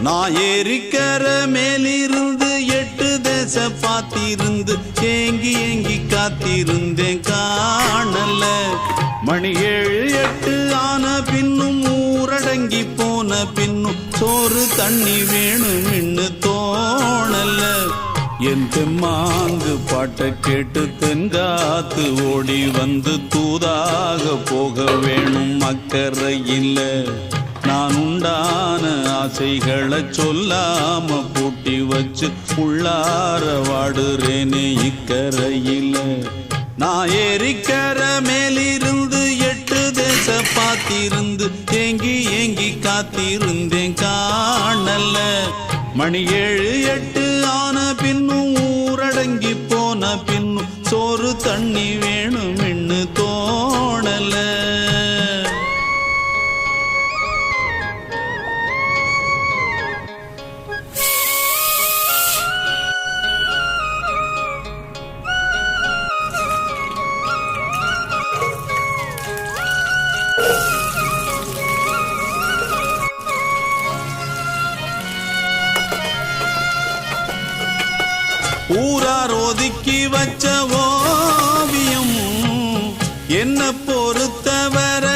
நான் ஏரிக்கர மேலிருந்து 8 தேச பார்த்திருந்து ஏங்கி ஏங்கி காத்திருந்தேன் காணல. மணி 7 8 ஆன பின்னும் ஊரடங்கி போன பின்னும் சோறு தண்ணி வேணும் இன்னு தோணல. என் தெம்மாங்கு பாட்டை கேட்டு தென்காத்து ஓடி வந்து தூதாக போக வேணும் அக்கறையில். நான் உண்டான ஆசைகளை சொல்லாம பூட்டி வச்சு உள்ளார வாடுறேனே இக்கரையில். நான் ஏரிக்கர மேலிருந்து 8 தேச பார்த்திருந்து ஏங்கி ஏங்கி காத்திருந்தேன் காணல. மணி 7 8 ஆன பின்னும் ஊரடங்கி போன பின்னும் சோறு தண்ணி வேணும் இன்னு தோணல. ஊரார் ஒதுக்கி வச்ச ஓவியம் என்ன பொறுத்தவர